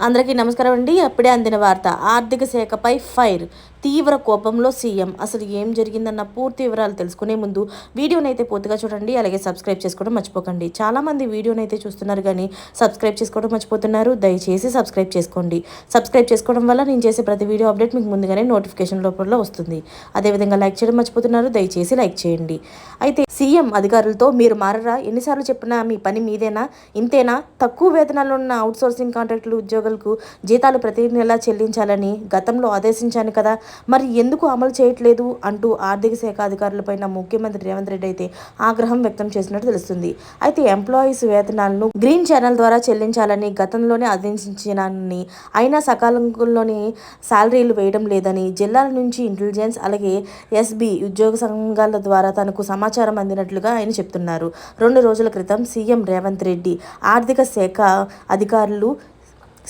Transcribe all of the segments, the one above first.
అందరికీ నమస్కారం అండి. అప్పుడే అందిన వార్త. ఆర్థిక శాఖపై ఫైర్. తీవ్ర కోపంలో సీఎం. అసలు ఏం జరిగిందన్న పూర్తి వివరాలు తెలుసుకునే ముందు వీడియోనైతే పూర్తిగా చూడండి. అలాగే సబ్స్క్రైబ్ చేసుకోవడం మర్చిపోకండి. చాలామంది వీడియోనైతే చూస్తున్నారు కానీ సబ్స్క్రైబ్ చేసుకోవడం మర్చిపోతున్నారు. దయచేసి సబ్స్క్రైబ్ చేసుకోండి. సబ్స్క్రైబ్ చేసుకోవడం వల్ల నేను చేసే ప్రతి వీడియో అప్డేట్ మీకు ముందుగానే నోటిఫికేషన్ రూపంలో వస్తుంది. అదేవిధంగా లైక్ చేయడం మర్చిపోతున్నారు. దయచేసి లైక్ చేయండి. అయితే సీఎం అధికారులతో మీరు మారరా, ఎన్నిసార్లు చెప్పినా మీ పని మీదేనా, ఇంతేనా, తక్కువ వేతనాలు ఉన్న అవుట్సోర్సింగ్ కాంట్రాక్టులు ఉద్యోగులకు జీతాలు ప్రతి నెలా చెల్లించాలని గతంలో ఆదేశించాను కదా, మరి ఎందుకు అమలు చేయట్లేదు అంటూ ఆర్థిక శాఖ అధికారులపైన ముఖ్యమంత్రి రేవంత్ రెడ్డి అయితే ఆగ్రహం వ్యక్తం చేసినట్టు తెలుస్తుంది. అయితే ఎంప్లాయీస్ వేతనాలను గ్రీన్ ఛానల్ ద్వారా చెల్లించాలని గతంలోనే ఆదేశించానని, అయినా సకాలంలోని శాలరీలు వేయడం లేదని జిల్లాల నుంచి ఇంటెలిజెన్స్ అలాగే ఎస్బీ ఉద్యోగ సంఘాల ద్వారా తనకు సమాచారం అందినట్లుగా ఆయన చెప్తున్నారు. 2 రోజుల క్రితం సీఎం రేవంత్ రెడ్డి ఆర్థిక శాఖ అధికారులు,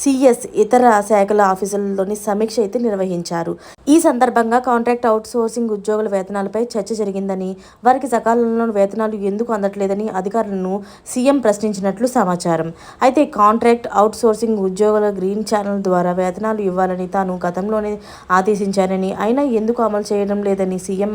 సిఎస్ ఇతర శాఖల ఆఫీసులలోని సమీక్ష అయితే నిర్వహించారు. ఈ సందర్భంగా కాంట్రాక్ట్ అవుట్సోర్సింగ్ ఉద్యోగుల వేతనాలపై చర్చ జరిగిందని, వారికి సకాలంలో వేతనాలు ఎందుకు అందట్లేదని అధికారులను సీఎం ప్రశ్నించినట్లు సమాచారం. అయితే కాంట్రాక్ట్ అవుట్సోర్సింగ్ ఉద్యోగుల గ్రీన్ ఛానల్ ద్వారా వేతనాలు ఇవ్వాలని తాను గతంలోనే ఆదేశించానని, అయినా ఎందుకు అమలు చేయడం లేదని సీఎం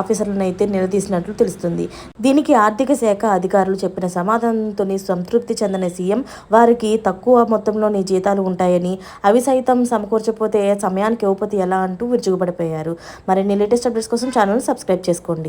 ఆఫీసర్లను అయితే నిలదీసినట్లు తెలుస్తుంది. దీనికి ఆర్థిక శాఖ అధికారులు చెప్పిన సమాధానంతో సంతృప్తి చెందిన సీఎం వారికి తక్కువ మొత్తంలోని జీతాలు ఉంటాయని, అవి సైతం సమకూర్చకపోతే సమయానికి ఇవ్వకపోతే ఎలా అంటూ విరుచుకుపడిపోయారు. మరిన్ని లేటెస్ట్ అప్డేట్స్ కోసం ఛానల్ సబ్స్క్రైబ్ చేసుకోండి.